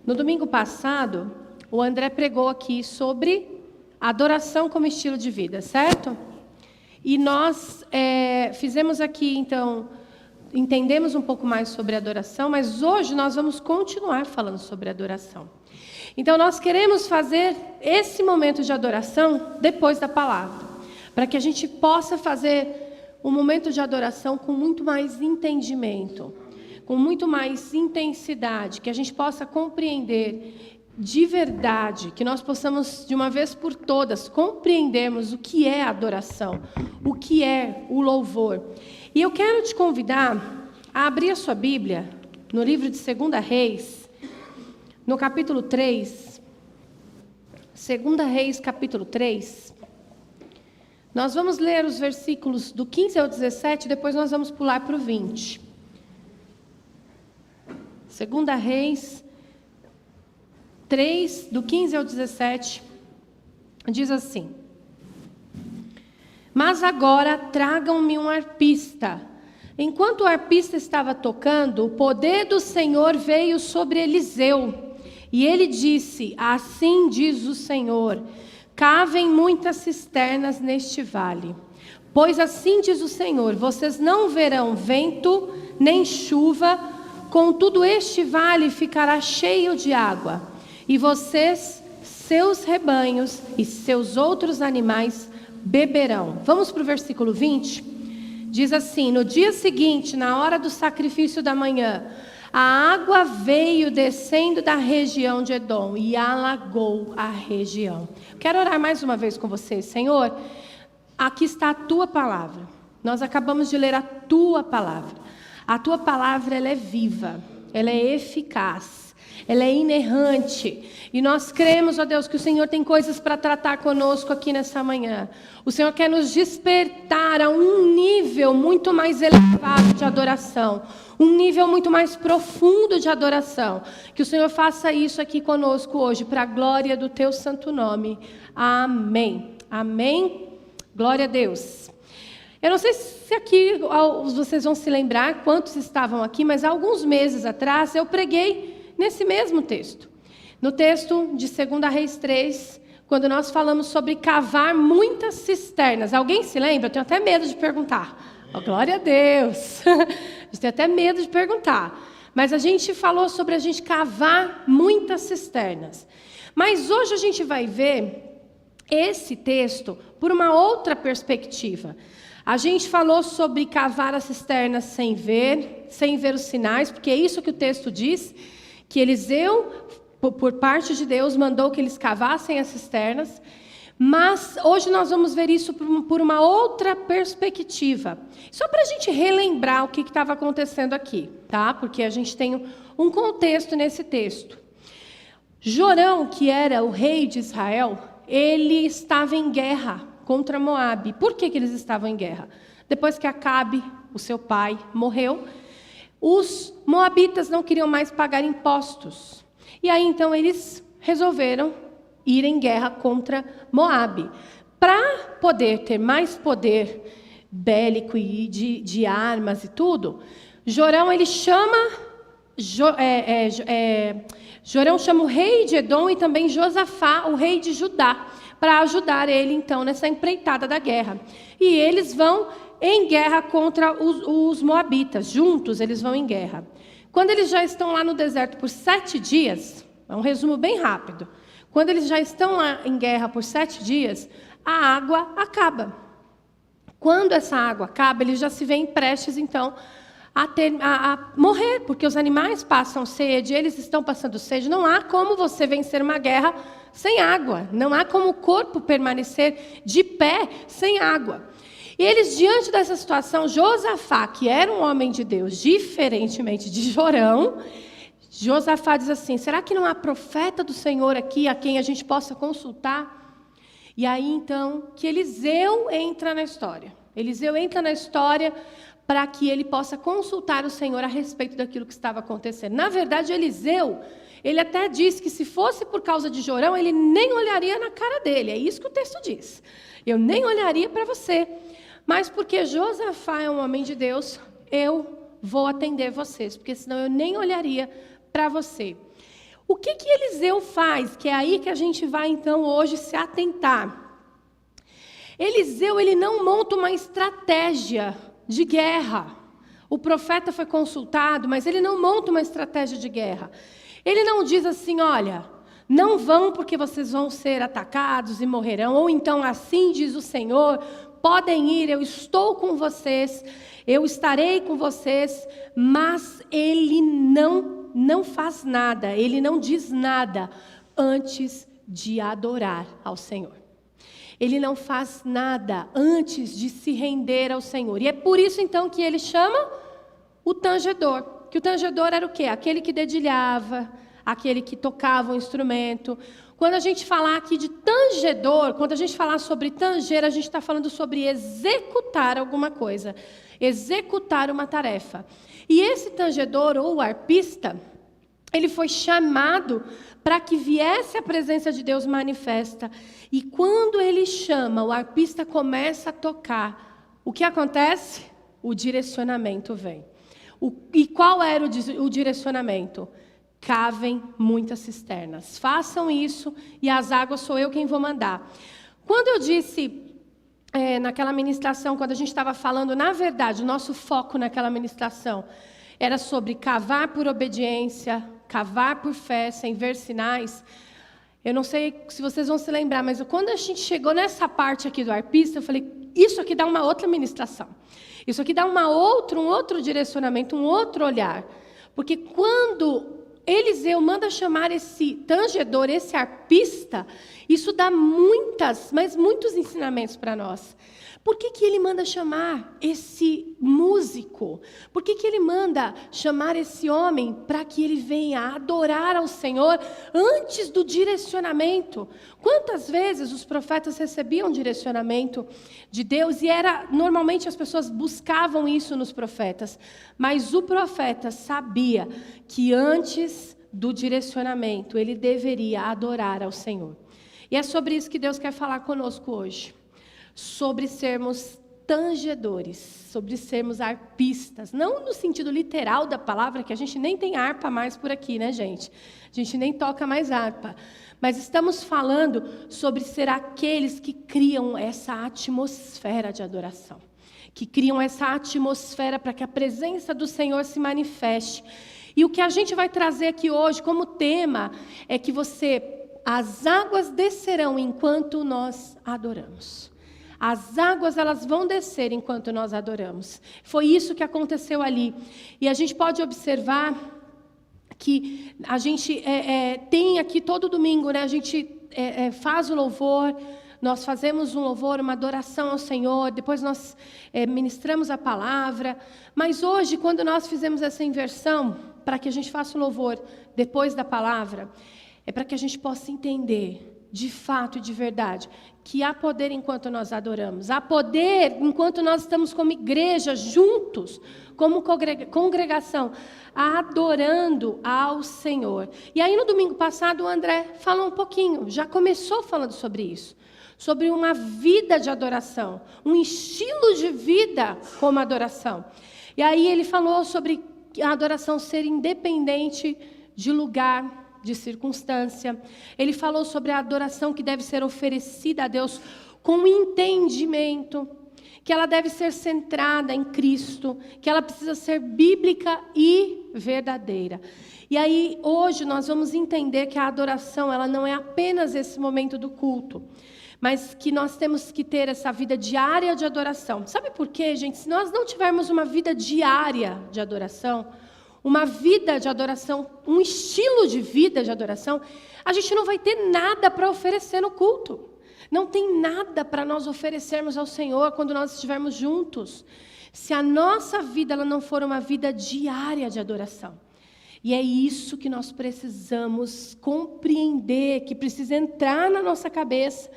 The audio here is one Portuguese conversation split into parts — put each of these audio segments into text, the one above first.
No domingo passado, o André pregou aqui sobre adoração como estilo de vida, certo? E nós fizemos aqui, então, entendemos um pouco mais sobre adoração, mas hoje nós vamos continuar falando sobre adoração. Então, nós queremos fazer esse momento de adoração depois da palavra, para que a gente possa fazer um momento de adoração com muito mais entendimento, com muito mais intensidade, que a gente possa compreender de verdade, que nós possamos, de uma vez por todas, compreendermos o que é adoração, o que é o louvor. E eu quero te convidar a abrir a sua Bíblia no livro de 2 Reis, no capítulo 3. 2 Reis, capítulo 3. Nós vamos ler os versículos do 15 ao 17, depois nós vamos pular para o 20. 2 Reis 3, do 15 ao 17, diz assim: Mas agora tragam-me um arpista. Enquanto o arpista estava tocando, o poder do Senhor veio sobre Eliseu. E ele disse: Assim diz o Senhor, cavem muitas cisternas neste vale. Pois assim diz o Senhor, vocês não verão vento nem chuva, contudo este vale ficará cheio de água. E vocês, seus rebanhos e seus outros animais beberão. Vamos para o versículo 20? Diz assim: No dia seguinte, na hora do sacrifício da manhã, a água veio descendo da região de Edom e alagou a região. Quero orar mais uma vez com vocês. Senhor, aqui está a Tua palavra. Nós acabamos de ler a Tua palavra. A Tua palavra, ela é viva, ela é eficaz, ela é inerrante. E nós cremos, ó Deus, que o Senhor tem coisas para tratar conosco aqui nessa manhã. O Senhor quer nos despertar a um nível muito mais elevado de adoração, um nível muito mais profundo de adoração. Que o Senhor faça isso aqui conosco hoje, para a glória do Teu santo nome. Amém. Amém. Glória a Deus. Eu não sei se aqui vocês vão se lembrar quantos estavam aqui, mas há alguns meses atrás eu preguei nesse mesmo texto. No texto de 2 Reis 3, quando nós falamos sobre cavar muitas cisternas. Alguém se lembra? Eu tenho até medo de perguntar. Oh, glória a Deus. Eu tenho até medo de perguntar. Mas a gente falou sobre a gente cavar muitas cisternas. Mas hoje a gente vai ver esse texto por uma outra perspectiva. A gente falou sobre cavar as cisternas sem ver os sinais, porque é isso que o texto diz, que Eliseu, por parte de Deus, mandou que eles cavassem as cisternas. Mas hoje nós vamos ver isso por uma outra perspectiva. Só para a gente relembrar o que estava acontecendo aqui, tá? Porque a gente tem um contexto nesse texto. Jorão, que era o rei de Israel, ele estava em guerra contra Moabe. Por que eles estavam em guerra? Depois que Acabe, o seu pai, morreu, os moabitas não queriam mais pagar impostos. E aí, então, eles resolveram ir em guerra contra Moabe. Para poder ter mais poder bélico e de armas e tudo, Jorão, ele chama... Jorão chama o rei de Edom e também Josafá, o rei de Judá, para ajudar ele, então, nessa empreitada da guerra. E eles vão em guerra contra os moabitas. Juntos, eles vão em guerra. Quando eles já estão lá no deserto por 7 dias, é um resumo bem rápido. Quando eles já estão lá em guerra por 7 dias, a água acaba. Quando essa água acaba, eles já se veem prestes, então, a morrer, porque os animais passam sede, eles estão passando sede. Não há como você vencer uma guerra sem água. Não há como o corpo permanecer de pé sem água. E eles, diante dessa situação, Josafá, que era um homem de Deus, diferentemente de Jorão, Josafá diz assim: será que não há profeta do Senhor aqui a quem a gente possa consultar? E aí, então, que Eliseu entra na história. Eliseu entra na história para que ele possa consultar o Senhor a respeito daquilo que estava acontecendo. Na verdade, Eliseu, ele até diz que se fosse por causa de Jorão, ele nem olharia na cara dele. É isso que o texto diz. Eu nem olharia para você. Mas porque Josafá é um homem de Deus, eu vou atender vocês, porque senão eu nem olharia para você. O que Eliseu faz? Que é aí que a gente vai então hoje se atentar. Eliseu, ele não monta uma estratégia de guerra. O profeta foi consultado, mas ele não monta uma estratégia de guerra. Ele não diz assim, olha, não vão porque vocês vão ser atacados e morrerão. Ou então assim diz o Senhor, podem ir, eu estou com vocês, eu estarei com vocês. Mas ele não faz nada, ele não diz nada antes de adorar ao Senhor. Ele não faz nada antes de se render ao Senhor. E é por isso então que ele chama o tangedor. Que o tangedor era o quê? Aquele que dedilhava, aquele que tocava o instrumento. Quando a gente falar aqui de tangedor, quando a gente falar sobre tanger, a gente está falando sobre executar alguma coisa. Executar uma tarefa. E esse tangedor ou arpista, ele foi chamado para que viesse a presença de Deus manifesta. E quando ele chama, o arpista começa a tocar. O que acontece? O direcionamento vem. E qual era o direcionamento? Cavem muitas cisternas. Façam isso e as águas sou eu quem vou mandar. Quando eu disse naquela ministração, quando a gente estava falando, na verdade, o nosso foco naquela ministração era sobre cavar por obediência, cavar por fé, sem ver sinais. Eu não sei se vocês vão se lembrar, mas quando a gente chegou nessa parte aqui do arpista, eu falei, isso aqui dá uma outra ministração. Isso aqui dá um outro direcionamento, um outro olhar. Porque quando Eliseu manda chamar esse tangedor, esse arpista, isso dá muitos ensinamentos para nós. Por que ele manda chamar esse músico? Por que ele manda chamar esse homem para que ele venha adorar ao Senhor antes do direcionamento? Quantas vezes os profetas recebiam direcionamento de Deus e normalmente as pessoas buscavam isso nos profetas, mas o profeta sabia que antes do direcionamento ele deveria adorar ao Senhor. E é sobre isso que Deus quer falar conosco hoje. Sobre sermos tangedores, sobre sermos arpistas, não no sentido literal da palavra, que a gente nem tem harpa mais por aqui, né, gente? A gente nem toca mais harpa, mas estamos falando sobre ser aqueles que criam essa atmosfera de adoração, que criam essa atmosfera para que a presença do Senhor se manifeste. E o que a gente vai trazer aqui hoje como tema é que as águas descerão enquanto nós adoramos. As águas, elas vão descer enquanto nós adoramos. Foi isso que aconteceu ali. E a gente pode observar que a gente tem aqui todo domingo, né? A gente faz o louvor, nós fazemos um louvor, uma adoração ao Senhor, depois nós ministramos a palavra. Mas hoje, quando nós fizemos essa inversão, para que a gente faça o louvor depois da palavra, é para que a gente possa entender de fato e de verdade, que há poder enquanto nós adoramos, há poder enquanto nós estamos como igreja, juntos, como congregação, adorando ao Senhor. E aí no domingo passado o André falou um pouquinho, já começou falando sobre isso, sobre uma vida de adoração, um estilo de vida como adoração. E aí ele falou sobre a adoração ser independente de lugar, de circunstância. Ele falou sobre a adoração que deve ser oferecida a Deus com entendimento, que ela deve ser centrada em Cristo, que ela precisa ser bíblica e verdadeira. E aí, hoje, nós vamos entender que a adoração, ela não é apenas esse momento do culto, mas que nós temos que ter essa vida diária de adoração. Sabe por quê, gente? Se nós não tivermos uma vida diária de adoração, uma vida de adoração, um estilo de vida de adoração, a gente não vai ter nada para oferecer no culto. Não tem nada para nós oferecermos ao Senhor quando nós estivermos juntos. Se a nossa vida ela não for uma vida diária de adoração. E é isso que nós precisamos compreender, que precisa entrar na nossa cabeça,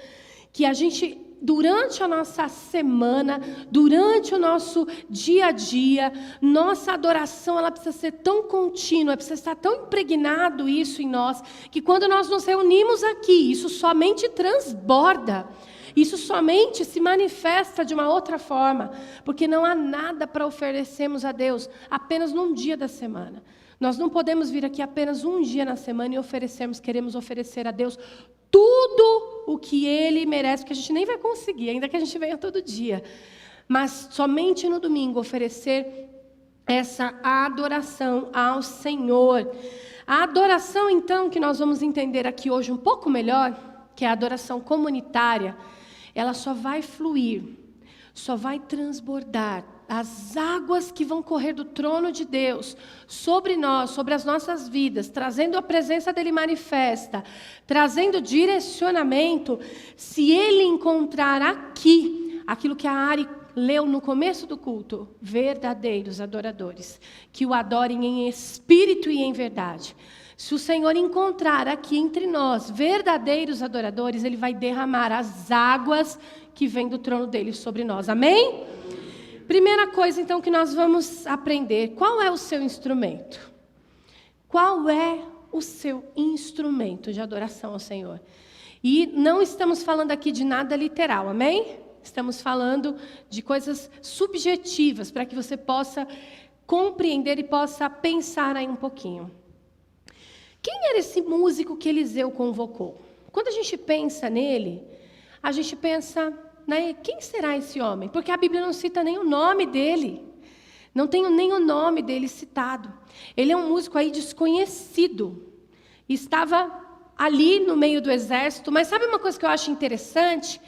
que a gente, durante a nossa semana, durante o nosso dia a dia, nossa adoração ela precisa ser tão contínua, precisa estar tão impregnado isso em nós, que quando nós nos reunimos aqui, isso somente transborda, isso somente se manifesta de uma outra forma, porque não há nada para oferecermos a Deus apenas num dia da semana. Nós não podemos vir aqui apenas um dia na semana e queremos oferecer a Deus tudo o que Ele merece, porque a gente nem vai conseguir, ainda que a gente venha todo dia. Mas somente no domingo oferecer essa adoração ao Senhor. A adoração, então, que nós vamos entender aqui hoje um pouco melhor, que é a adoração comunitária, ela só vai fluir, só vai transbordar. As águas que vão correr do trono de Deus sobre nós, sobre as nossas vidas, trazendo a presença dEle manifesta, trazendo direcionamento, se Ele encontrar aqui, aquilo que a Ari leu no começo do culto, verdadeiros adoradores, que o adorem em espírito e em verdade. Se o Senhor encontrar aqui entre nós verdadeiros adoradores, Ele vai derramar as águas que vêm do trono dEle sobre nós. Amém? Primeira coisa, então, que nós vamos aprender, qual é o seu instrumento? Qual é o seu instrumento de adoração ao Senhor? E não estamos falando aqui de nada literal, amém? Estamos falando de coisas subjetivas, para que você possa compreender e possa pensar aí um pouquinho. Quem era esse músico que Eliseu convocou? Quando a gente pensa nele, a gente pensa... Quem será esse homem? Porque a Bíblia não cita nem o nome dele. Não tem nem o nome dele citado. Ele é um músico aí desconhecido. Estava ali no meio do exército. Mas sabe uma coisa que eu acho interessante?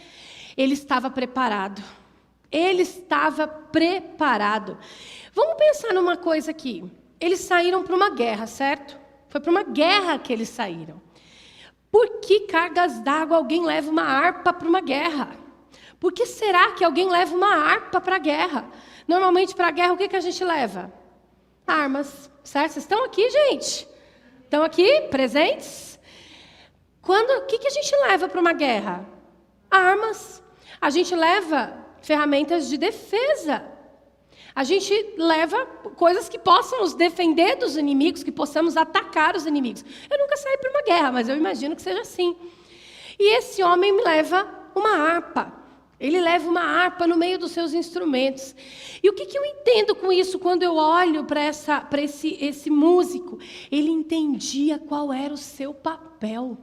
Ele estava preparado. Ele estava preparado. Vamos pensar numa coisa aqui. Eles saíram para uma guerra, certo? Foi para uma guerra que eles saíram. Por que cargas d'água alguém leva uma harpa para uma guerra? Por que será que alguém leva uma harpa para a guerra? Normalmente, para a guerra, o que a gente leva? Armas, certo? Vocês estão aqui, gente? Estão aqui, presentes? O que a gente leva para uma guerra? Armas. A gente leva ferramentas de defesa. A gente leva coisas que possam nos defender dos inimigos, que possamos atacar os inimigos. Eu nunca saí para uma guerra, mas eu imagino que seja assim. E esse homem me leva uma harpa. Ele leva uma harpa no meio dos seus instrumentos. E o que eu entendo com isso quando eu olho para esse músico? Ele entendia qual era o seu papel.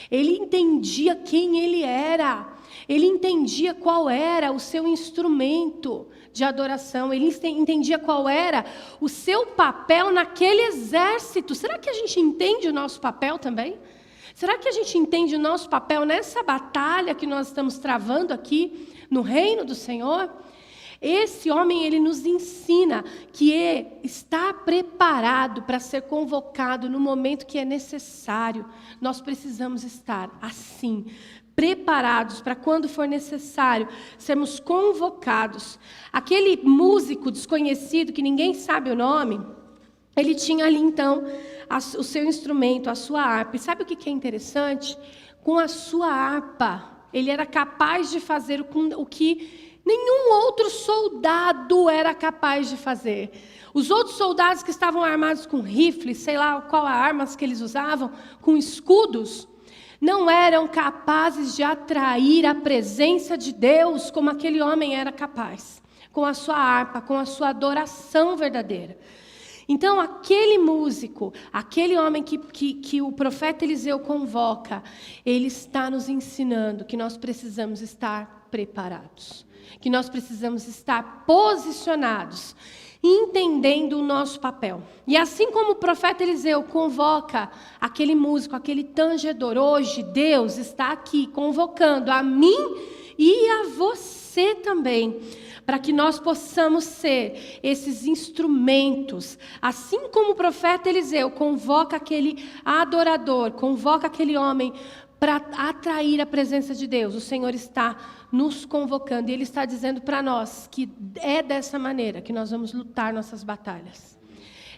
Ele entendia quem ele era. Ele entendia qual era o seu instrumento de adoração. Ele entendia qual era o seu papel naquele exército. Será que a gente entende o nosso papel também? Será que a gente entende o nosso papel nessa batalha que nós estamos travando aqui no reino do Senhor? Esse homem, ele nos ensina que está preparado para ser convocado no momento que é necessário. Nós precisamos estar assim, preparados para quando for necessário sermos convocados. Aquele músico desconhecido, que ninguém sabe o nome, ele tinha ali então o seu instrumento, a sua harpa. E sabe o que é interessante? Com a sua harpa, ele era capaz de fazer o que nenhum outro soldado era capaz de fazer. Os outros soldados que estavam armados com rifles, sei lá qual armas que eles usavam, com escudos, não eram capazes de atrair a presença de Deus como aquele homem era capaz, com a sua harpa, com a sua adoração verdadeira. Então, aquele músico, aquele homem que o profeta Eliseu convoca, ele está nos ensinando que nós precisamos estar preparados, que nós precisamos estar posicionados, entendendo o nosso papel. E assim como o profeta Eliseu convoca aquele músico, aquele tangedor, hoje Deus está aqui convocando a mim e a você também, para que nós possamos ser esses instrumentos. Assim como o profeta Eliseu convoca aquele adorador, convoca aquele homem para atrair a presença de Deus, o Senhor está nos convocando e Ele está dizendo para nós que é dessa maneira que nós vamos lutar nossas batalhas.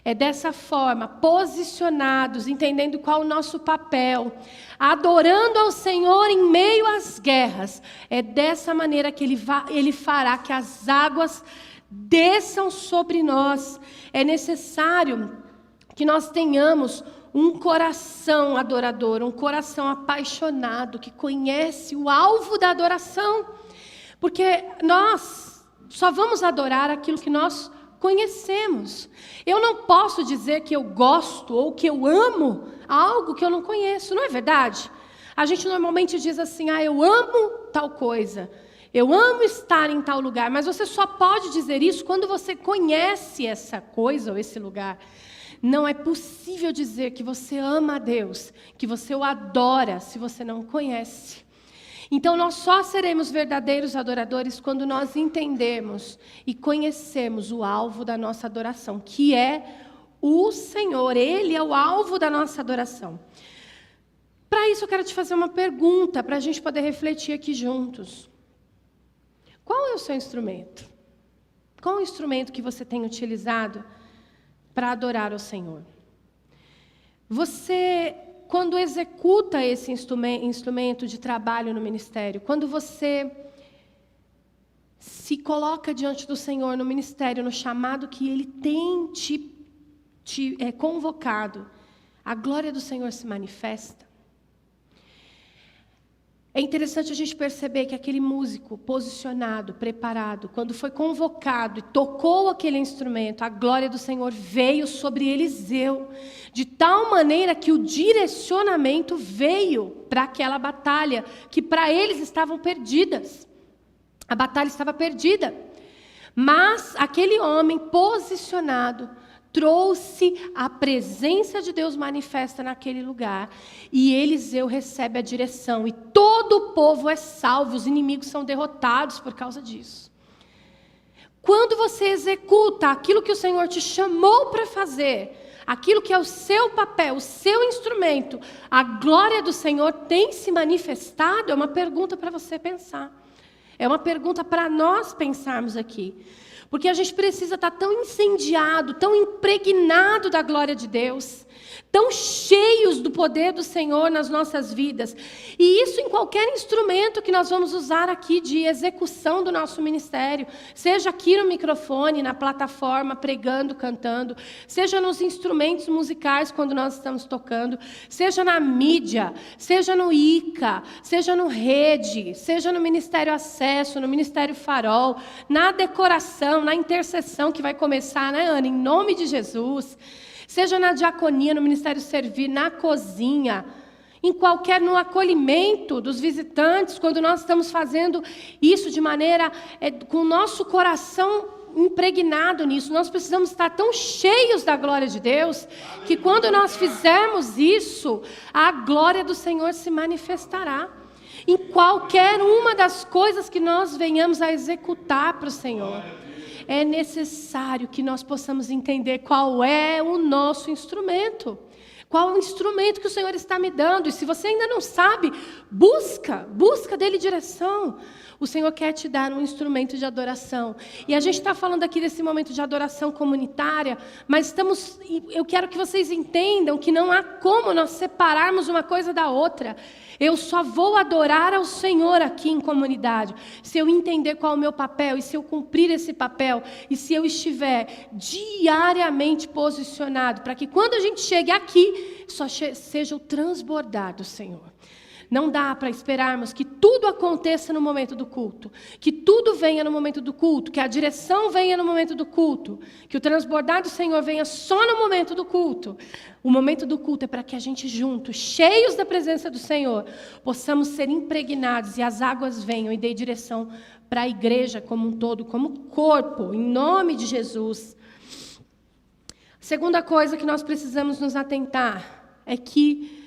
É dessa forma, posicionados, entendendo qual o nosso papel, adorando ao Senhor em meio às guerras. É dessa maneira que Ele fará que as águas desçam sobre nós. É necessário que nós tenhamos um coração adorador, um coração apaixonado, que conhece o alvo da adoração. Porque nós só vamos adorar aquilo que nós conhecemos. Eu não posso dizer que eu gosto ou que eu amo algo que eu não conheço, não é verdade? A gente normalmente diz assim, eu amo tal coisa, eu amo estar em tal lugar, mas você só pode dizer isso quando você conhece essa coisa ou esse lugar. Não é possível dizer que você ama a Deus, que você o adora, se você não conhece. Então, nós só seremos verdadeiros adoradores quando nós entendemos e conhecemos o alvo da nossa adoração, que é o Senhor. Ele é o alvo da nossa adoração. Para isso, eu quero te fazer uma pergunta, para a gente poder refletir aqui juntos. Qual é o seu instrumento? Qual é o instrumento que você tem utilizado para adorar ao Senhor? Você, quando executa esse instrumento de trabalho no ministério, quando você se coloca diante do Senhor no ministério, no chamado que Ele tem te convocado, a glória do Senhor se manifesta. É interessante a gente perceber que aquele músico posicionado, preparado, quando foi convocado e tocou aquele instrumento, a glória do Senhor veio sobre Eliseu, de tal maneira que o direcionamento veio para aquela batalha, que para eles estavam perdidas. A batalha estava perdida. Mas aquele homem posicionado trouxe a presença de Deus manifesta naquele lugar. E Eliseu recebe a direção. E todo o povo é salvo. Os inimigos são derrotados por causa disso. Quando você executa aquilo que o Senhor te chamou para fazer, aquilo que é o seu papel, o seu instrumento, a glória do Senhor tem se manifestado? É uma pergunta para você pensar. É uma pergunta para nós pensarmos aqui. Porque a gente precisa estar tão incendiado, tão impregnado da glória de Deus, tão cheios do poder do Senhor nas nossas vidas. E isso em qualquer instrumento que nós vamos usar aqui de execução do nosso ministério. Seja aqui no microfone, na plataforma, pregando, cantando. Seja nos instrumentos musicais, quando nós estamos tocando. Seja na mídia, seja no ICA, seja no Rede, seja no Ministério Acesso, no Ministério Farol, na decoração, na intercessão que vai começar, né, Ana? Em nome de Jesus. Seja na diaconia, no Ministério Servir, na cozinha, no acolhimento dos visitantes, quando nós estamos fazendo isso de maneira, com o nosso coração impregnado nisso. Nós precisamos estar tão cheios da glória de Deus, que quando nós fizermos isso, a glória do Senhor se manifestará. Em qualquer uma das coisas que nós venhamos a executar para o Senhor. É necessário que nós possamos entender qual é o nosso instrumento. Qual é o instrumento que o Senhor está me dando? E se você ainda não sabe, busca dele direção. O Senhor quer te dar um instrumento de adoração. E a gente está falando aqui desse momento de adoração comunitária, mas eu quero que vocês entendam que não há como nós separarmos uma coisa da outra. Eu só vou adorar ao Senhor aqui em comunidade se eu entender qual é o meu papel, e se eu cumprir esse papel, e se eu estiver diariamente posicionado, para que quando a gente chegue aqui, só seja o transbordar do Senhor. Não dá para esperarmos que tudo aconteça no momento do culto, que tudo venha no momento do culto, que a direção venha no momento do culto, que o transbordar do Senhor venha só no momento do culto. O momento do culto é para que a gente juntos, cheios da presença do Senhor, possamos ser impregnados e as águas venham e dê direção para a igreja como um todo, como corpo, em nome de Jesus. Segunda coisa que nós precisamos nos atentar é que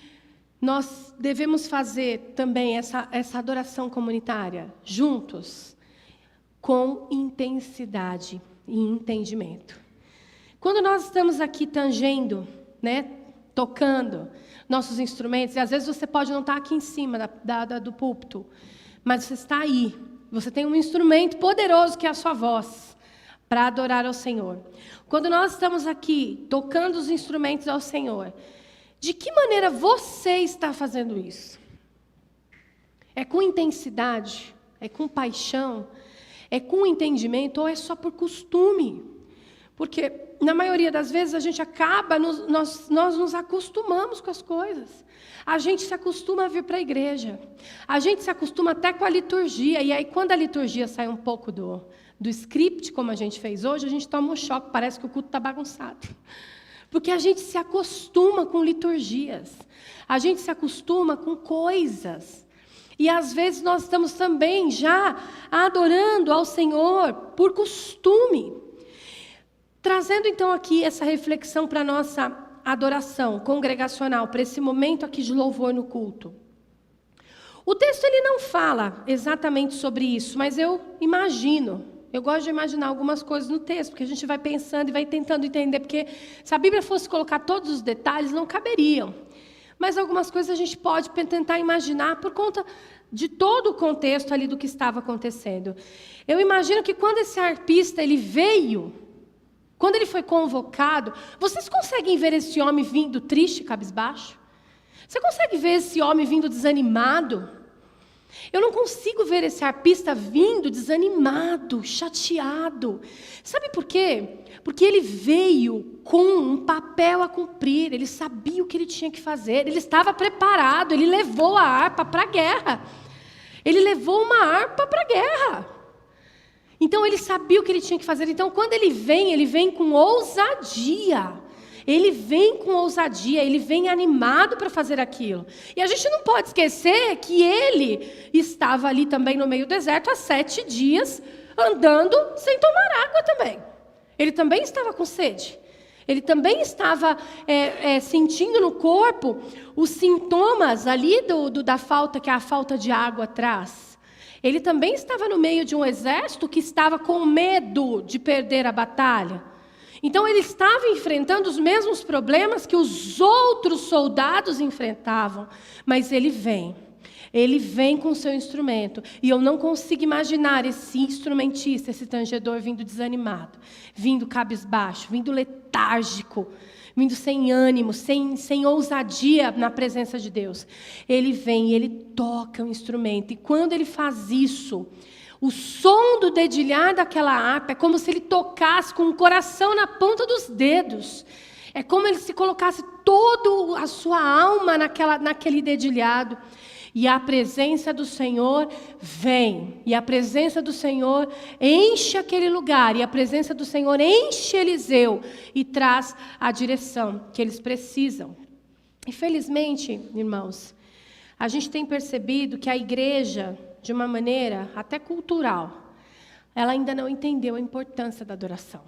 nós devemos fazer também essa adoração comunitária juntos, com intensidade e entendimento. Quando nós estamos aqui tangendo, tocando nossos instrumentos, e às vezes você pode não estar aqui em cima do púlpito, mas você está aí, você tem um instrumento poderoso que é a sua voz, para adorar ao Senhor. Quando nós estamos aqui tocando os instrumentos ao Senhor, de que maneira você está fazendo isso? É com intensidade? É com paixão? É com entendimento? Ou é só por costume? Porque, na maioria das vezes, a gente acaba, nós nos acostumamos com as coisas. A gente se acostuma a vir para a igreja. A gente se acostuma até com a liturgia. E aí, quando a liturgia sai um pouco do script, como a gente fez hoje, a gente toma um choque. Parece que o culto está bagunçado. Porque a gente se acostuma com liturgias. A gente se acostuma com coisas. E às vezes nós estamos também já adorando ao Senhor por costume. Trazendo então aqui essa reflexão para a nossa adoração congregacional, para esse momento aqui de louvor no culto. O texto ele não fala exatamente sobre isso, mas eu gosto de imaginar algumas coisas no texto, porque a gente vai pensando e vai tentando entender, porque se a Bíblia fosse colocar todos os detalhes, não caberiam. Mas algumas coisas a gente pode tentar imaginar por conta de todo o contexto ali do que estava acontecendo. Eu imagino que quando esse arpista ele veio, quando ele foi convocado, vocês conseguem ver esse homem vindo triste, cabisbaixo? Você consegue ver esse homem vindo desanimado? Eu não consigo ver esse arpista vindo desanimado, chateado. Sabe por quê? Porque ele veio com um papel a cumprir, ele sabia o que ele tinha que fazer, ele estava preparado, ele levou a harpa para a guerra. Ele levou uma harpa para a guerra. Então ele sabia o que ele tinha que fazer. Então quando ele vem com ousadia. Ele vem com ousadia, ele vem animado para fazer aquilo. E a gente não pode esquecer que ele estava ali também no meio do deserto há 7 dias, andando sem tomar água também. Ele também estava com sede. Ele também estava sentindo no corpo os sintomas ali da falta, que a falta de água traz. Ele também estava no meio de um exército que estava com medo de perder a batalha. Então ele estava enfrentando os mesmos problemas que os outros soldados enfrentavam. Mas ele vem com o seu instrumento. E eu não consigo imaginar esse instrumentista, esse tangedor vindo desanimado, vindo cabisbaixo, vindo letárgico, vindo sem ânimo, sem ousadia na presença de Deus. Ele vem e ele toca o instrumento. E quando ele faz isso, o som do dedilhar daquela harpa é como se ele tocasse com o coração na ponta dos dedos. É como ele se colocasse toda a sua alma naquele dedilhado. E a presença do Senhor vem. E a presença do Senhor enche aquele lugar. E a presença do Senhor enche Eliseu e traz a direção que eles precisam. Infelizmente, irmãos, a gente tem percebido que a igreja, de uma maneira até cultural, ela ainda não entendeu a importância da adoração.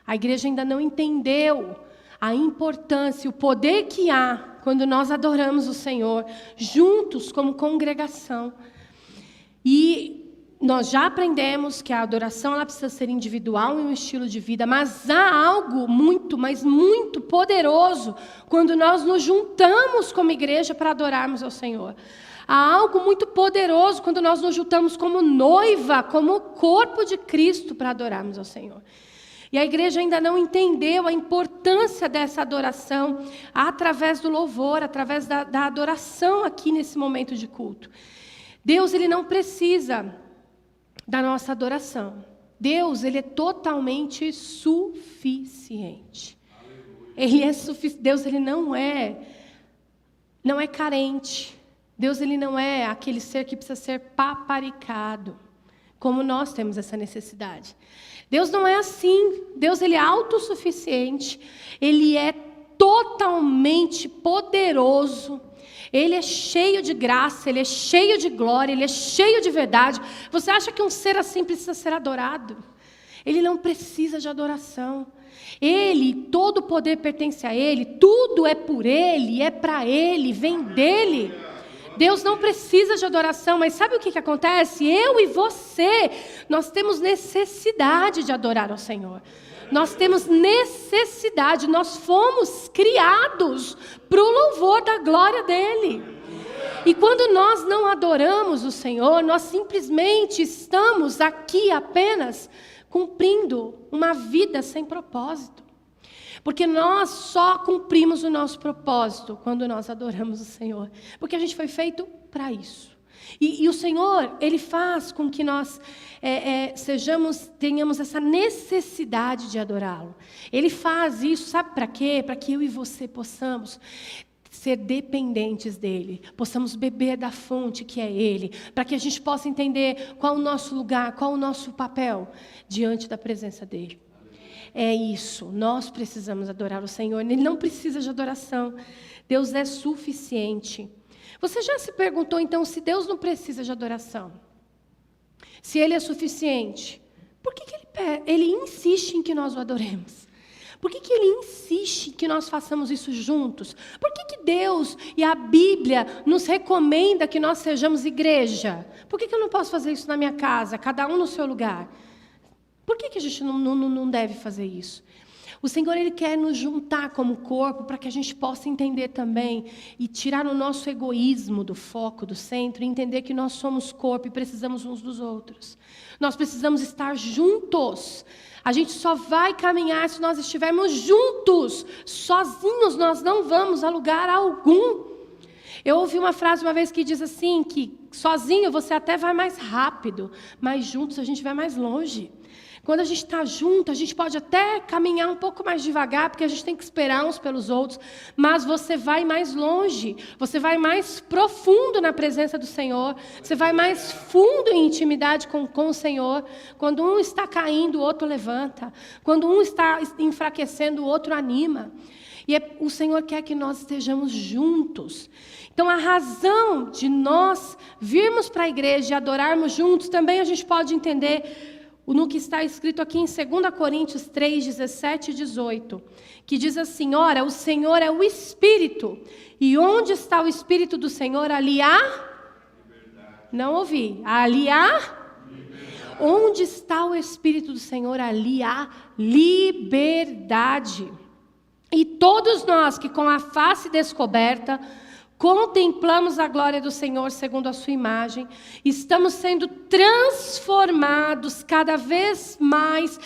A igreja ainda não entendeu a importância, o poder que há quando nós adoramos o Senhor, juntos como congregação. E nós já aprendemos que a adoração ela precisa ser individual em um estilo de vida, mas há algo muito, mas muito poderoso quando nós nos juntamos como igreja para adorarmos ao Senhor. Há algo muito poderoso quando nós nos juntamos como noiva, como corpo de Cristo para adorarmos ao Senhor. E a igreja ainda não entendeu a importância dessa adoração através do louvor, através da adoração aqui nesse momento de culto. Deus, ele não precisa da nossa adoração. Deus, ele é totalmente suficiente. Ele é Deus, ele não é carente. Deus, ele não é aquele ser que precisa ser paparicado, como nós temos essa necessidade. Deus não é assim. Deus, ele é autossuficiente. Ele é totalmente poderoso. Ele é cheio de graça, ele é cheio de glória, ele é cheio de verdade. Você acha que um ser assim precisa ser adorado? Ele não precisa de adoração. Ele, todo o poder pertence a ele, tudo é por ele, é para ele, vem dele. Deus não precisa de adoração, mas sabe o que acontece? Eu e você, nós temos necessidade de adorar ao Senhor. Nós temos necessidade, nós fomos criados para o louvor da glória dEle. E quando nós não adoramos o Senhor, nós simplesmente estamos aqui apenas cumprindo uma vida sem propósito. Porque nós só cumprimos o nosso propósito quando nós adoramos o Senhor. Porque a gente foi feito para isso. E o Senhor, Ele faz com que nós tenhamos essa necessidade de adorá-lo. Ele faz isso, sabe para quê? Para que eu e você possamos ser dependentes dEle, possamos beber da fonte que é Ele, para que a gente possa entender qual o nosso lugar, qual o nosso papel diante da presença dEle. É isso, nós precisamos adorar o Senhor, Ele não precisa de adoração, Deus é suficiente. Você já se perguntou então se Deus não precisa de adoração? Se Ele é suficiente, por que Ele insiste em que nós o adoremos? Por que Ele insiste que nós façamos isso juntos? Por que Deus e a Bíblia nos recomenda que nós sejamos igreja? Por que eu não posso fazer isso na minha casa, cada um no seu lugar? Por que a gente não deve fazer isso? O Senhor, Ele quer nos juntar como corpo para que a gente possa entender também e tirar o nosso egoísmo do foco, do centro, e entender que nós somos corpo e precisamos uns dos outros. Nós precisamos estar juntos. A gente só vai caminhar se nós estivermos juntos. Sozinhos nós não vamos a lugar algum. Eu ouvi uma frase uma vez que diz assim, que sozinho você até vai mais rápido, mas juntos a gente vai mais longe. Quando a gente está junto, a gente pode até caminhar um pouco mais devagar, porque a gente tem que esperar uns pelos outros, mas você vai mais longe, você vai mais profundo na presença do Senhor, você vai mais fundo em intimidade com o Senhor. Quando um está caindo, o outro levanta. Quando um está enfraquecendo, o outro anima. E o Senhor quer que nós estejamos juntos. Então, a razão de nós virmos para a igreja e adorarmos juntos, também a gente pode entender no que está escrito aqui em 2 Coríntios 3, 17 e 18, que diz assim: ora, o Senhor é o Espírito, e onde está o Espírito do Senhor, ali há... Não ouvi. Ali há... Onde está o Espírito do Senhor, ali há liberdade. E todos nós que com a face descoberta contemplamos a glória do Senhor segundo a sua imagem, estamos sendo transformados cada vez mais,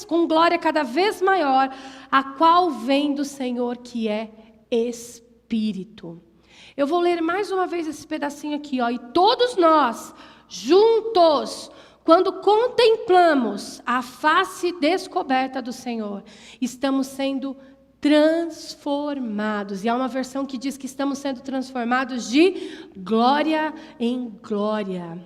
com glória cada vez maior, a qual vem do Senhor, que é Espírito. Eu vou ler mais uma vez esse pedacinho aqui, ó. E todos nós, juntos, quando contemplamos a face descoberta do Senhor, estamos sendo transformados. E há uma versão que diz que estamos sendo transformados de glória em glória.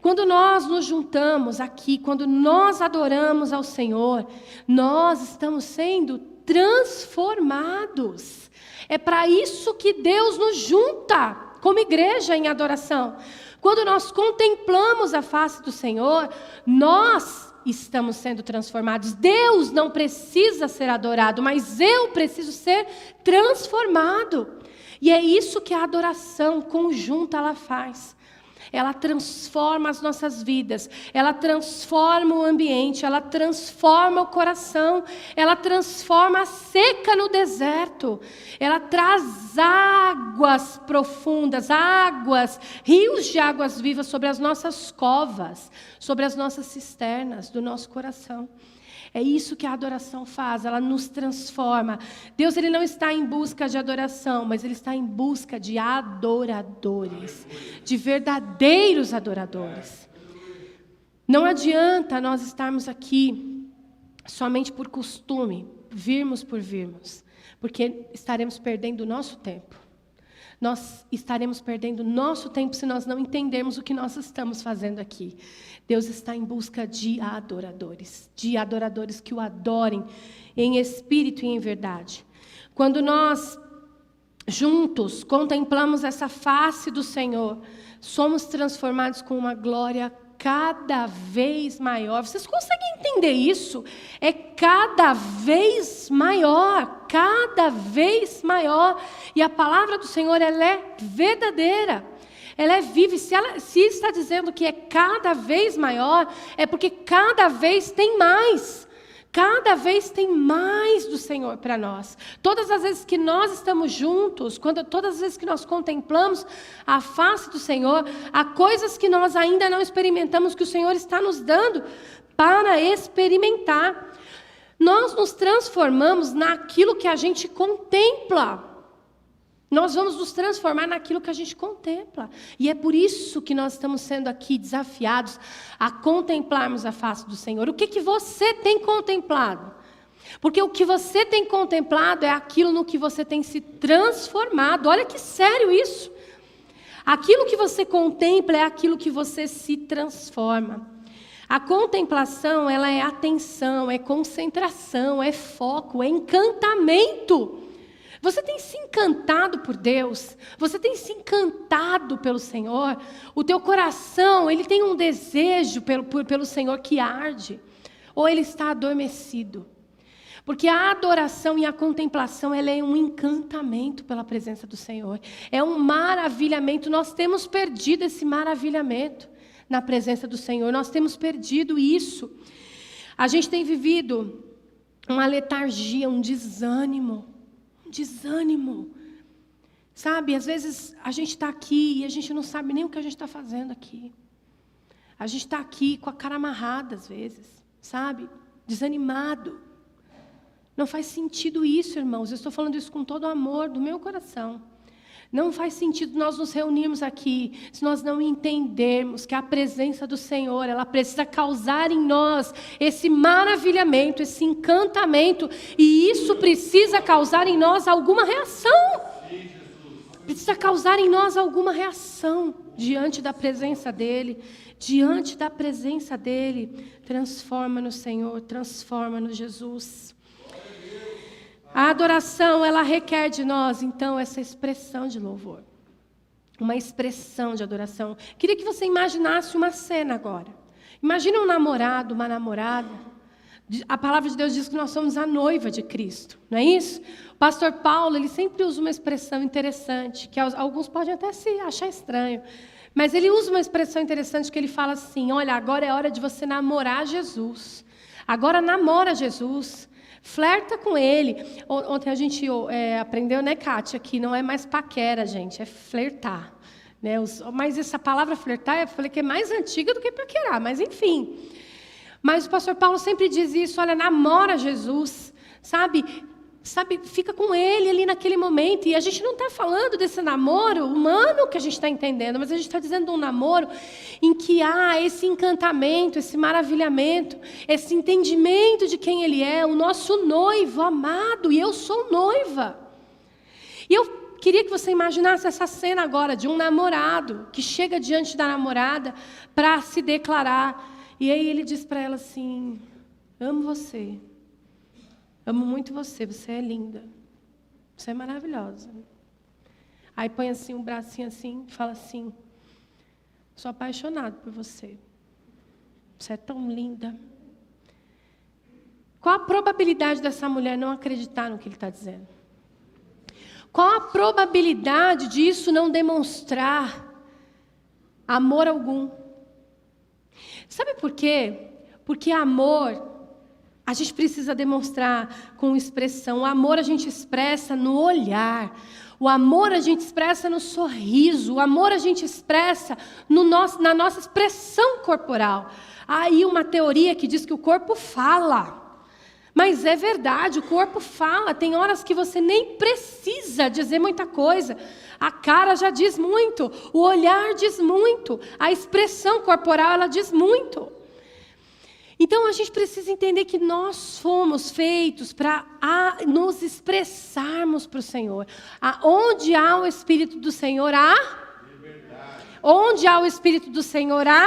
Quando nós nos juntamos aqui, quando nós adoramos ao Senhor, nós estamos sendo transformados. É para isso que Deus nos junta como igreja em adoração. Quando nós contemplamos a face do Senhor, nós estamos sendo transformados. Deus não precisa ser adorado, mas eu preciso ser transformado. E é isso que a adoração conjunta ela faz. Ela transforma as nossas vidas, ela transforma o ambiente, ela transforma o coração, ela transforma a seca no deserto, ela traz águas profundas, rios de águas vivas sobre as nossas covas, sobre as nossas cisternas do nosso coração. É isso que a adoração faz, ela nos transforma. Deus, Ele não está em busca de adoração, mas Ele está em busca de adoradores, de verdadeiros adoradores. Não adianta nós estarmos aqui somente por costume, virmos por virmos, porque estaremos perdendo o nosso tempo. Nós estaremos perdendo nosso tempo se nós não entendermos o que nós estamos fazendo aqui. Deus está em busca de adoradores que o adorem em espírito e em verdade. Quando nós juntos contemplamos essa face do Senhor, somos transformados com uma glória cada vez maior. Vocês conseguem entender isso? É cada vez maior, cada vez maior. E a palavra do Senhor, ela é verdadeira. Ela é viva. Se está dizendo que é cada vez maior, é porque cada vez tem mais. Cada vez tem mais do Senhor para nós. Todas as vezes que nós estamos juntos, todas as vezes que nós contemplamos a face do Senhor, há coisas que nós ainda não experimentamos, que o Senhor está nos dando para experimentar. Nós nos transformamos naquilo que a gente contempla. Nós vamos nos transformar naquilo que a gente contempla. E é por isso que nós estamos sendo aqui desafiados a contemplarmos a face do Senhor. O que você tem contemplado? Porque o que você tem contemplado é aquilo no que você tem se transformado. Olha que sério isso. Aquilo que você contempla é aquilo que você se transforma. A contemplação, ela é atenção, é concentração, é foco, é encantamento. Você tem se encantado por Deus? Você tem se encantado pelo Senhor? O teu coração, ele tem um desejo pelo Senhor que arde? Ou ele está adormecido? Porque a adoração e a contemplação, ela é um encantamento pela presença do Senhor. É um maravilhamento. Nós temos perdido esse maravilhamento na presença do Senhor. Nós temos perdido isso. A gente tem vivido uma letargia, um desânimo. Sabe, às vezes a gente está aqui e a gente não sabe nem o que a gente está fazendo aqui. A gente está aqui com a cara amarrada às vezes, sabe? Desanimado. Não faz sentido isso, irmãos. Eu estou falando isso com todo o amor do meu coração. Não faz sentido nós nos reunirmos aqui se nós não entendermos que a presença do Senhor, ela precisa causar em nós esse maravilhamento, esse encantamento, e isso precisa causar em nós alguma reação. Precisa causar em nós alguma reação diante da presença dEle. Diante da presença dEle. Transforma-nos, Senhor, transforma-nos, Jesus. A adoração, ela requer de nós, então, essa expressão de louvor. Uma expressão de adoração. Queria que você imaginasse uma cena agora. Imagina um namorado, uma namorada. A palavra de Deus diz que nós somos a noiva de Cristo, não é isso? O pastor Paulo, ele sempre usa uma expressão interessante, que alguns podem até se achar estranho. Mas ele usa uma expressão interessante que ele fala assim, olha, agora é hora de você namorar Jesus. Agora namora Jesus. Flerta com ele. Ontem a gente aprendeu, né, Kátia, que não é mais paquera, gente, é flertar. Né? Mas essa palavra flertar, eu falei que é mais antiga do que paquerar, mas enfim. Mas o pastor Paulo sempre diz isso, olha, namora Jesus, sabe, fica com ele ali naquele momento. E a gente não está falando desse namoro humano que a gente está entendendo, mas a gente está dizendo de um namoro em que há esse encantamento, esse maravilhamento, esse entendimento de quem ele é, o nosso noivo amado, e eu sou noiva. E eu queria que você imaginasse essa cena agora de um namorado que chega diante da namorada para se declarar. E aí ele diz para ela assim, amo você. Amo muito você, você é linda. Você é maravilhosa. Aí põe assim um bracinho assim e fala assim, sou apaixonado por você. Você é tão linda. Qual a probabilidade dessa mulher não acreditar no que ele está dizendo? Qual a probabilidade disso não demonstrar amor algum? Sabe por quê? Porque amor a gente precisa demonstrar com expressão. O amor a gente expressa no olhar. O amor a gente expressa no sorriso. O amor a gente expressa na nossa expressão corporal. Há aí uma teoria que diz que o corpo fala. Mas é verdade, o corpo fala. Tem horas que você nem precisa dizer muita coisa. A cara já diz muito. O olhar diz muito. A expressão corporal, ela diz muito. Então, a gente precisa entender que nós fomos feitos para nos expressarmos para o Senhor. Onde há o Espírito do Senhor, há? Liberdade. Onde há o Espírito do Senhor, há?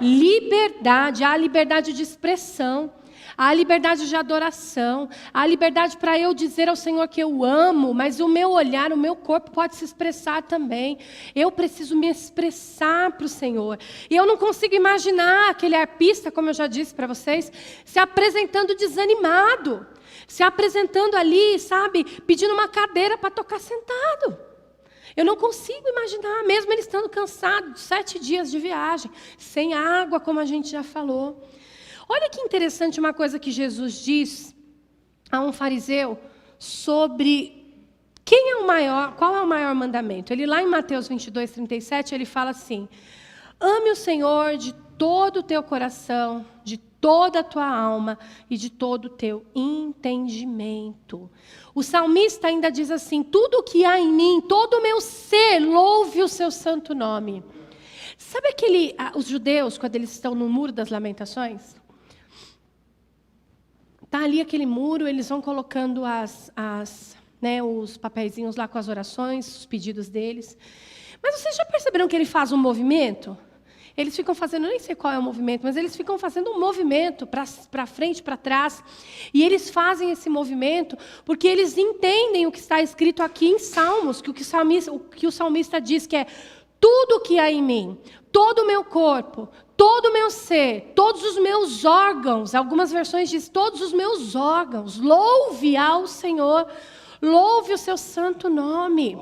Liberdade. Há liberdade de expressão. Há liberdade de adoração. Há liberdade para eu dizer ao Senhor que eu amo, mas o meu olhar, o meu corpo pode se expressar também. Eu preciso me expressar para o Senhor. E eu não consigo imaginar aquele arpista, como eu já disse para vocês, se apresentando desanimado. Se apresentando ali, sabe, pedindo uma cadeira para tocar sentado. Eu não consigo imaginar, mesmo ele estando cansado de 7 dias de viagem, sem água, como a gente já falou. Olha que interessante uma coisa que Jesus diz a um fariseu sobre qual é o maior mandamento. Ele lá em Mateus 22, 37, ele fala assim, ame o Senhor de todo o teu coração, de toda a tua alma e de todo o teu entendimento. O salmista ainda diz assim: tudo o que há em mim, todo o meu ser, louve o seu santo nome. Sabe os judeus, quando eles estão no Muro das Lamentações? Está ali aquele muro, eles vão colocando os papeizinhos lá com as orações, os pedidos deles. Mas vocês já perceberam que ele faz um movimento? Eles ficam fazendo, eu nem sei qual é o movimento, mas eles ficam fazendo um movimento para frente, para trás. E eles fazem esse movimento porque eles entendem o que está escrito aqui em Salmos, que o salmista diz que é: tudo que há em mim, todo o meu corpo, todo o meu ser, todos os meus órgãos, algumas versões dizem todos os meus órgãos, louve ao Senhor, louve o seu santo nome.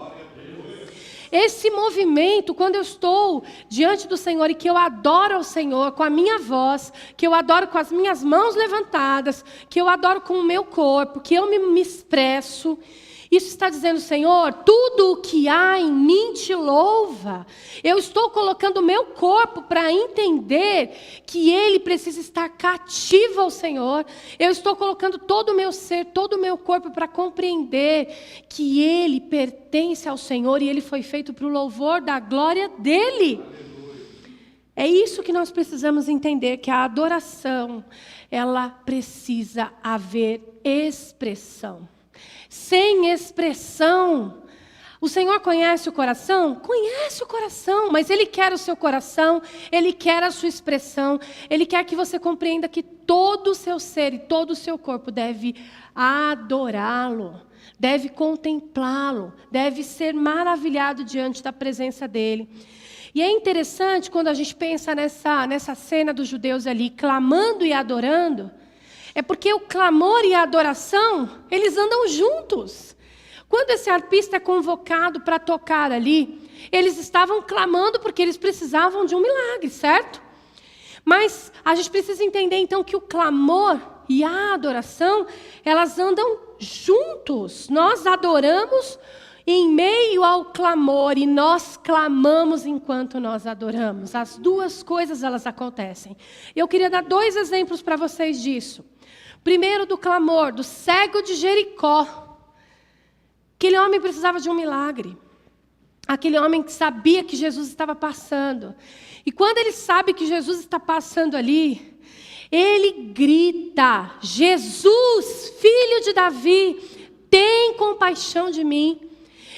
Esse movimento, quando eu estou diante do Senhor e que eu adoro ao Senhor com a minha voz, que eu adoro com as minhas mãos levantadas, que eu adoro com o meu corpo, que eu me expresso, isso está dizendo: Senhor, tudo o que há em mim te louva. Eu estou colocando o meu corpo para entender que ele precisa estar cativo ao Senhor. Eu estou colocando todo o meu ser, todo o meu corpo para compreender que ele pertence ao Senhor e ele foi feito para o louvor da glória dele. É isso que nós precisamos entender, que a adoração, ela precisa haver expressão. Sem expressão, o Senhor conhece o coração? Conhece o coração, mas Ele quer o seu coração, Ele quer a sua expressão, Ele quer que você compreenda que todo o seu ser e todo o seu corpo deve adorá-lo, deve contemplá-lo, deve ser maravilhado diante da presença dEle. E é interessante quando a gente pensa nessa cena dos judeus ali, clamando e adorando, é porque o clamor e a adoração, eles andam juntos. Quando esse arpista é convocado para tocar ali, eles estavam clamando porque eles precisavam de um milagre, certo? Mas a gente precisa entender então que o clamor e a adoração, elas andam juntos. Nós adoramos em meio ao clamor e nós clamamos enquanto nós adoramos. As duas coisas, elas acontecem. Eu queria dar 2 exemplos para vocês disso. Primeiro, do clamor, do cego de Jericó. Aquele homem precisava de um milagre. Aquele homem que sabia que Jesus estava passando. E quando ele sabe que Jesus está passando ali, ele grita: Jesus, filho de Davi, tem compaixão de mim.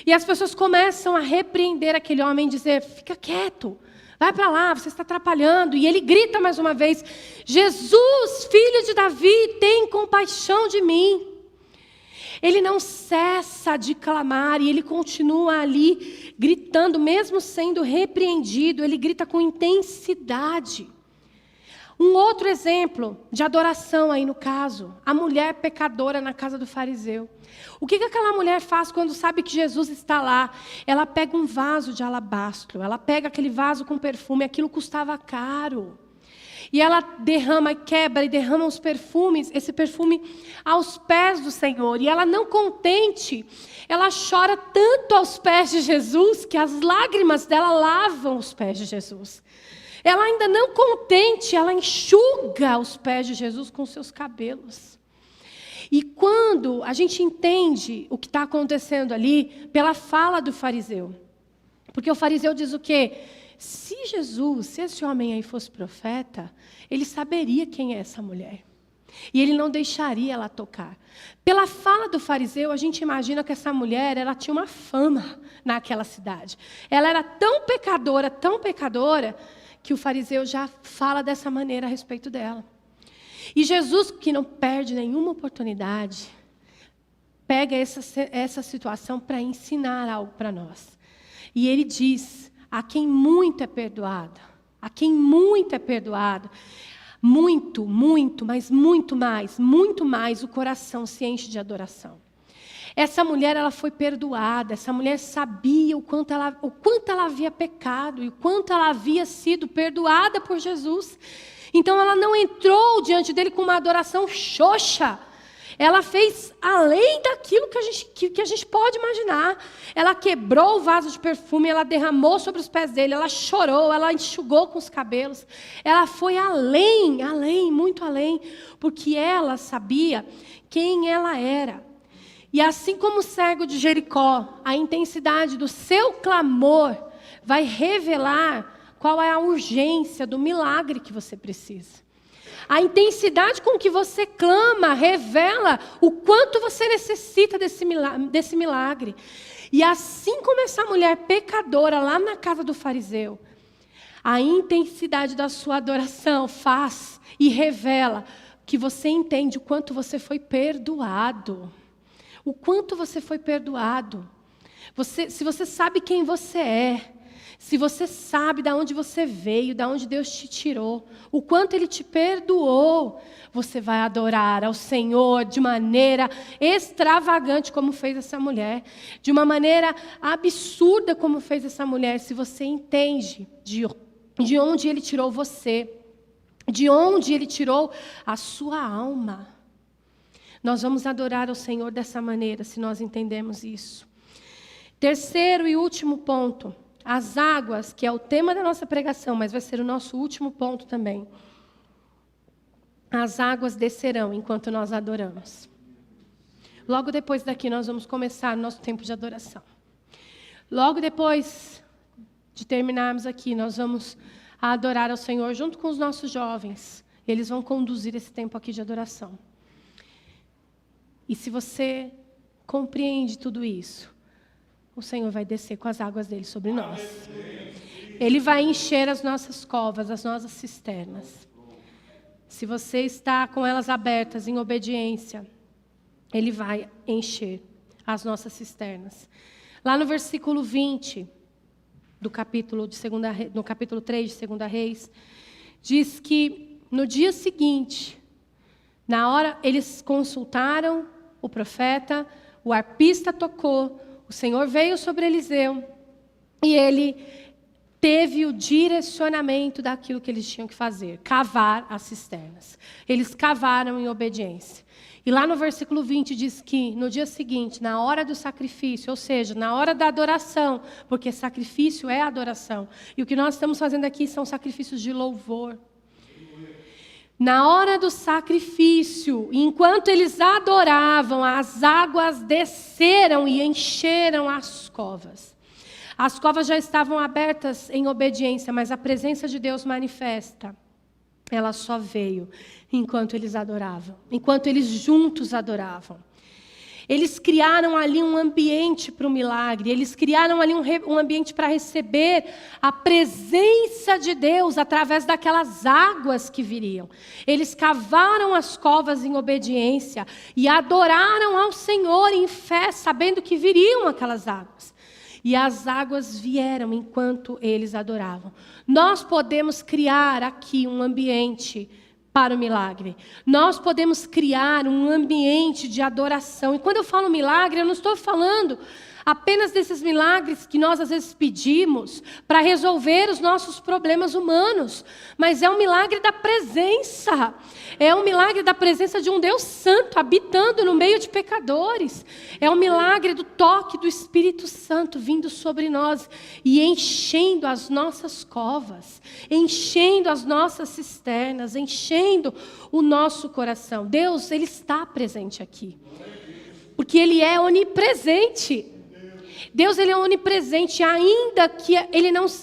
E as pessoas começam a repreender aquele homem e dizer: fica quieto. Vai para lá, você está atrapalhando. E ele grita mais uma vez: Jesus, filho de Davi, tem compaixão de mim. Ele não cessa de clamar e ele continua ali gritando, mesmo sendo repreendido. Ele grita com intensidade. Um outro exemplo de adoração aí no caso, a mulher pecadora na casa do fariseu. O que aquela mulher faz quando sabe que Jesus está lá? Ela pega um vaso de alabastro, ela pega aquele vaso com perfume, aquilo custava caro. E ela derrama, quebra e derrama os perfumes, esse perfume aos pés do Senhor. E ela, não contente, ela chora tanto aos pés de Jesus que as lágrimas dela lavam os pés de Jesus. Ela ainda não contente, ela enxuga os pés de Jesus com seus cabelos. E quando a gente entende o que está acontecendo ali, pela fala do fariseu. Porque o fariseu diz o quê? Se esse homem aí fosse profeta, ele saberia quem é essa mulher. E ele não deixaria ela tocar. Pela fala do fariseu, a gente imagina que essa mulher, ela tinha uma fama naquela cidade. Ela era tão pecadora, que o fariseu já fala dessa maneira a respeito dela. E Jesus, que não perde nenhuma oportunidade, pega essa situação para ensinar algo para nós. E ele diz: a quem muito é perdoado, muito, mas muito mais o coração se enche de adoração. Essa mulher, ela foi perdoada, essa mulher sabia o quanto ela havia pecado e o quanto ela havia sido perdoada por Jesus. Então ela não entrou diante dele com uma adoração xoxa. Ela fez além daquilo que a gente pode imaginar. Ela quebrou o vaso de perfume, ela derramou sobre os pés dele, ela chorou, ela enxugou com os cabelos. Ela foi além, além, muito além, porque ela sabia quem ela era. E assim como o cego de Jericó, a intensidade do seu clamor vai revelar qual é a urgência do milagre que você precisa. A intensidade com que você clama revela o quanto você necessita desse milagre. E assim como essa mulher pecadora lá na casa do fariseu, a intensidade da sua adoração faz e revela que você entende o quanto você foi perdoado. O quanto você foi perdoado. Se você sabe quem você é, se você sabe de onde você veio, de onde Deus te tirou, o quanto Ele te perdoou, você vai adorar ao Senhor de maneira extravagante, como fez essa mulher, de uma maneira absurda, como fez essa mulher, se você entende de onde Ele tirou você, de onde Ele tirou a sua alma. Nós vamos adorar ao Senhor dessa maneira, se nós entendemos isso. Terceiro e último ponto. As águas, que é o tema da nossa pregação, mas vai ser o nosso último ponto também. As águas descerão enquanto nós adoramos. Logo depois daqui nós vamos começar o nosso tempo de adoração. Logo depois de terminarmos aqui, nós vamos adorar ao Senhor junto com os nossos jovens. Eles vão conduzir esse tempo aqui de adoração. E se você compreende tudo isso, o Senhor vai descer com as águas dele sobre nós. Ele vai encher as nossas covas, as nossas cisternas. Se você está com elas abertas em obediência, Ele vai encher as nossas cisternas. Lá no versículo 20, no capítulo 3 de 2 Reis, diz que no dia seguinte, na hora, eles consultaram o profeta, o arpista tocou, o Senhor veio sobre Eliseu e ele teve o direcionamento daquilo que eles tinham que fazer, cavar as cisternas. Eles cavaram em obediência. E lá no versículo 20 diz que no dia seguinte, na hora do sacrifício, ou seja, na hora da adoração, porque sacrifício é adoração, e o que nós estamos fazendo aqui são sacrifícios de louvor. Na hora do sacrifício, enquanto eles adoravam, as águas desceram e encheram as covas. As covas já estavam abertas em obediência, mas a presença de Deus manifesta. Ela só veio enquanto eles adoravam, enquanto eles juntos adoravam. Eles criaram ali um ambiente para o milagre, eles criaram ali um ambiente para receber a presença de Deus através daquelas águas que viriam. Eles cavaram as covas em obediência e adoraram ao Senhor em fé, sabendo que viriam aquelas águas. E as águas vieram enquanto eles adoravam. Nós podemos criar aqui um ambiente para o milagre. Nós podemos criar um ambiente de adoração. E quando eu falo milagre, eu não estou falando apenas desses milagres que nós às vezes pedimos para resolver os nossos problemas humanos, mas é um milagre da presença. É um milagre da presença de um Deus Santo habitando no meio de pecadores. É um milagre do toque do Espírito Santo vindo sobre nós e enchendo as nossas covas, enchendo as nossas cisternas, enchendo o nosso coração. Deus, Ele está presente aqui, porque Ele é onipresente. Deus, Ele é onipresente, ainda que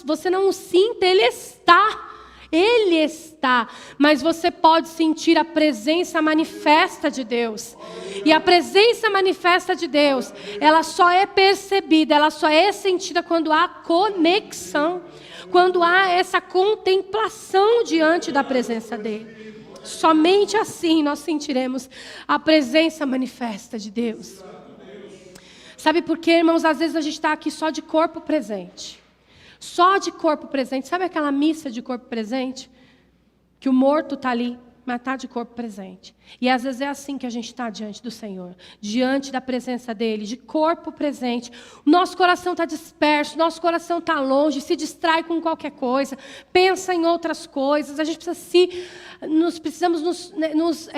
você não o sinta, Ele está. Ele está, mas você pode sentir a presença manifesta de Deus. E a presença manifesta de Deus, ela só é percebida, ela só é sentida quando há conexão, quando há essa contemplação diante da presença dEle. Somente assim nós sentiremos a presença manifesta de Deus. Sabe por quê, irmãos? Às vezes a gente está aqui só de corpo presente. Só de corpo presente. Sabe aquela missa de corpo presente? Que o morto está ali, mas está de corpo presente. E às vezes é assim que a gente está diante do Senhor, diante da presença dEle, de corpo presente. Nosso coração está disperso, nosso coração está longe, se distrai com qualquer coisa, pensa em outras coisas. A gente precisa precisamos nos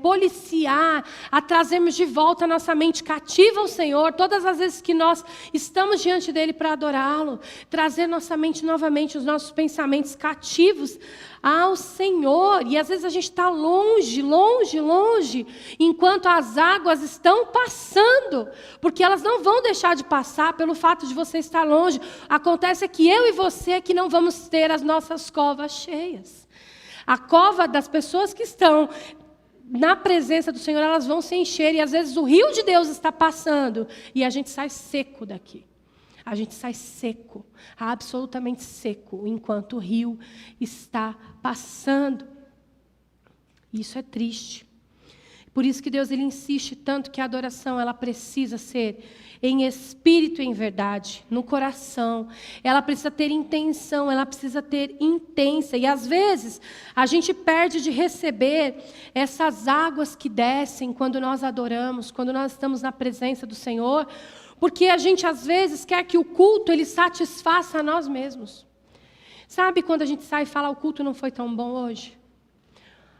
policiar, a trazermos de volta a nossa mente cativa ao Senhor, todas as vezes que nós estamos diante dEle para adorá-lo, trazer nossa mente novamente, os nossos pensamentos cativos ao Senhor. E às vezes a gente está longe, enquanto as águas estão passando, porque elas não vão deixar de passar pelo fato de você estar longe. Acontece que eu e você que não vamos ter as nossas covas cheias. A cova das pessoas que estão na presença do Senhor, elas vão se encher, e às vezes o rio de Deus está passando, e a gente sai seco daqui. A gente sai seco, absolutamente seco, enquanto o rio está passando. Isso é triste. Por isso que Deus ele insiste tanto que a adoração ela precisa ser em espírito e em verdade, no coração. Ela precisa ter intenção, ela precisa ter intensa. E às vezes a gente perde de receber essas águas que descem quando nós adoramos, quando nós estamos na presença do Senhor. Porque a gente, às vezes, quer que o culto ele satisfaça a nós mesmos. Sabe quando a gente sai e fala, o culto não foi tão bom hoje?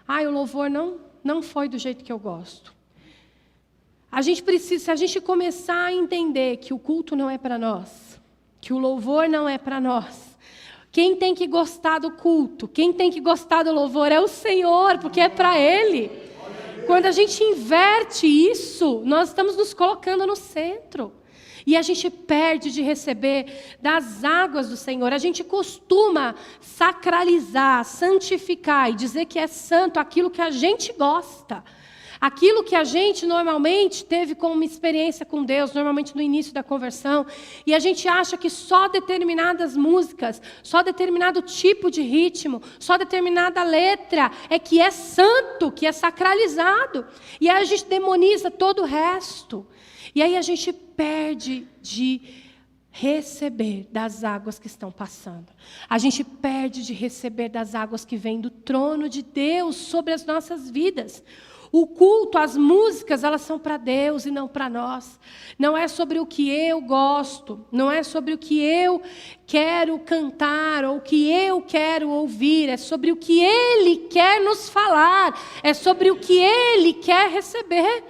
O louvor não foi do jeito que eu gosto. A gente precisa, se a gente começar a entender que o culto não é para nós, que o louvor não é para nós, quem tem que gostar do culto, quem tem que gostar do louvor é o Senhor, porque é para Ele. Quando a gente inverte isso, nós estamos nos colocando no centro. E a gente perde de receber das águas do Senhor. A gente costuma sacralizar, santificar e dizer que é santo aquilo que a gente gosta. Aquilo que a gente normalmente teve como uma experiência com Deus, normalmente no início da conversão. E a gente acha que só determinadas músicas, só determinado tipo de ritmo, só determinada letra é que é santo, que é sacralizado. E aí a gente demoniza todo o resto. E aí a gente perde de receber das águas que estão passando. A gente perde de receber das águas que vêm do trono de Deus sobre as nossas vidas. O culto, as músicas, elas são para Deus e não para nós. Não é sobre o que eu gosto, não é sobre o que eu quero cantar ou o que eu quero ouvir. É sobre o que Ele quer nos falar, é sobre o que Ele quer receber.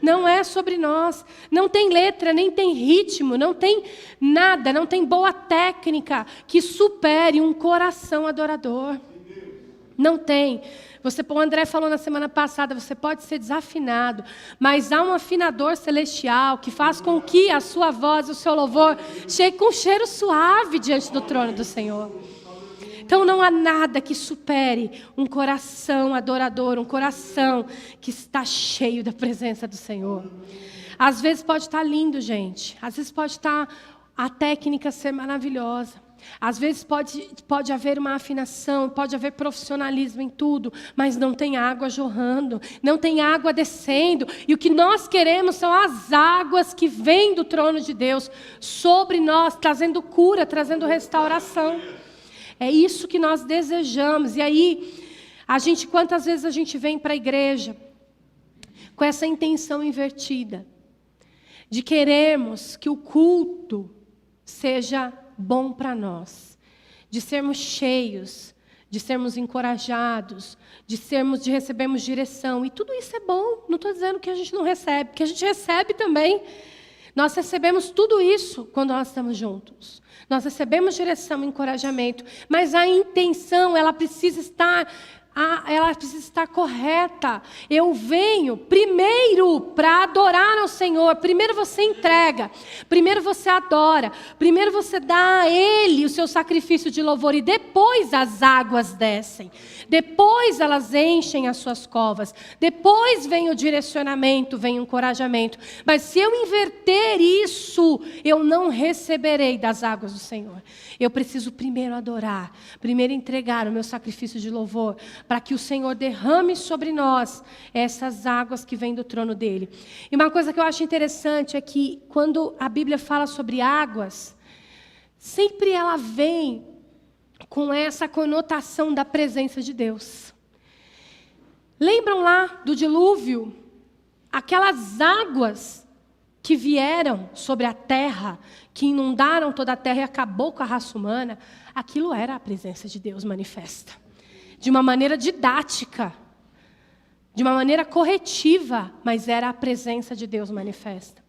Não é sobre nós, não tem letra, nem tem ritmo, não tem nada, não tem boa técnica que supere um coração adorador. Não tem. O André falou na semana passada, você pode ser desafinado, mas há um afinador celestial que faz com que a sua voz, o seu louvor, chegue com um cheiro suave diante do trono do Senhor. Então não há nada que supere um coração adorador, um coração que está cheio da presença do Senhor. Às vezes pode estar lindo, gente. Às vezes pode estar a técnica ser maravilhosa. Às vezes pode haver uma afinação, pode haver profissionalismo em tudo, mas não tem água jorrando, não tem água descendo. E o que nós queremos são as águas que vêm do trono de Deus sobre nós, trazendo cura, trazendo restauração. É isso que nós desejamos. E aí, quantas vezes a gente vem para a igreja com essa intenção invertida, de querermos que o culto seja bom para nós, de sermos cheios, de sermos encorajados, de recebermos direção. E tudo isso é bom. Não estou dizendo que a gente não recebe, porque a gente recebe também. Nós recebemos tudo isso quando nós estamos juntos. Nós recebemos direção e encorajamento, mas a intenção, ela precisa estar correta. Eu venho primeiro para adorar ao Senhor. Primeiro você entrega, primeiro você adora, primeiro você dá a Ele o seu sacrifício de louvor e depois as águas descem. Depois elas enchem as suas covas. Depois vem o direcionamento, vem o encorajamento. Mas se eu inverter isso, eu não receberei das águas do Senhor. Eu preciso primeiro adorar, primeiro entregar o meu sacrifício de louvor, para que o Senhor derrame sobre nós essas águas que vêm do trono dele. E uma coisa que eu acho interessante é que quando a Bíblia fala sobre águas, sempre ela vem com essa conotação da presença de Deus. Lembram lá do dilúvio? Aquelas águas que vieram sobre a terra, que inundaram toda a terra e acabou com a raça humana, aquilo era a presença de Deus manifesta. De uma maneira didática, de uma maneira corretiva, mas era a presença de Deus manifesta.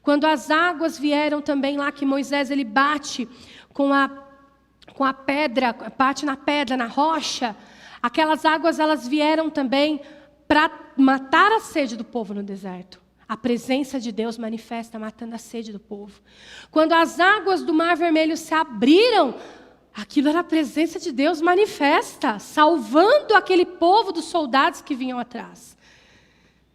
Quando as águas vieram também lá, que Moisés ele bate com a pedra, bate na pedra, na rocha, aquelas águas elas vieram também para matar a sede do povo no deserto. A presença de Deus manifesta, matando a sede do povo. Quando as águas do Mar Vermelho se abriram, aquilo era a presença de Deus manifesta, salvando aquele povo dos soldados que vinham atrás.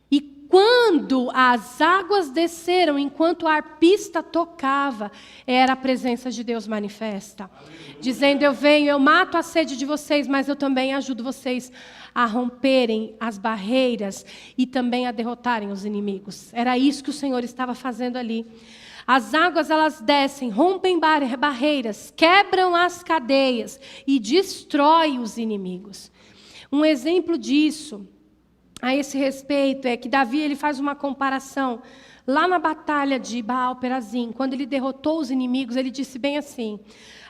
E quando as águas desceram, enquanto o arpista tocava, era a presença de Deus manifesta. Dizendo, eu venho, eu mato a sede de vocês, mas eu também ajudo vocês a romperem as barreiras e também a derrotarem os inimigos. Era isso que o Senhor estava fazendo ali. As águas, elas descem, rompem barreiras, quebram as cadeias e destroem os inimigos. Um exemplo disso, a esse respeito, é que Davi ele faz uma comparação. Lá na batalha de Baal-Perazim, quando ele derrotou os inimigos, ele disse bem assim: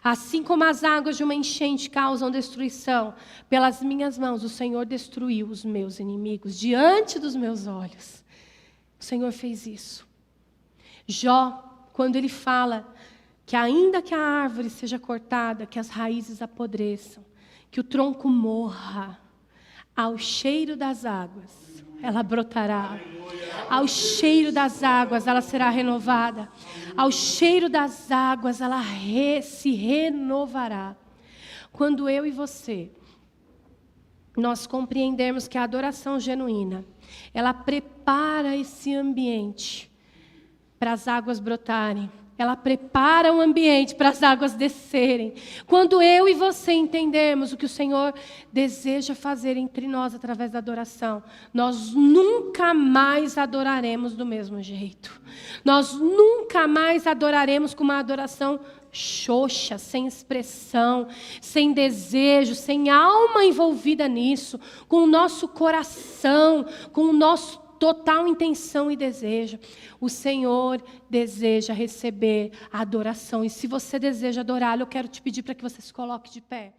assim como as águas de uma enchente causam destruição, pelas minhas mãos o Senhor destruiu os meus inimigos diante dos meus olhos. O Senhor fez isso. Jó, quando ele fala que ainda que a árvore seja cortada, que as raízes apodreçam, que o tronco morra, ao cheiro das águas ela brotará. Ao cheiro das águas ela será renovada. Ao cheiro das águas ela se renovará. Quando eu e você, nós compreendermos que a adoração genuína, ela prepara esse ambiente para as águas brotarem. Ela prepara o ambiente para as águas descerem. Quando eu e você entendermos o que o Senhor deseja fazer entre nós através da adoração, nós nunca mais adoraremos do mesmo jeito. Nós nunca mais adoraremos com uma adoração xoxa, sem expressão, sem desejo, sem alma envolvida nisso, com o nosso coração, com o nosso total intenção e desejo. O Senhor deseja receber a adoração. E se você deseja adorá-lo, eu quero te pedir para que você se coloque de pé.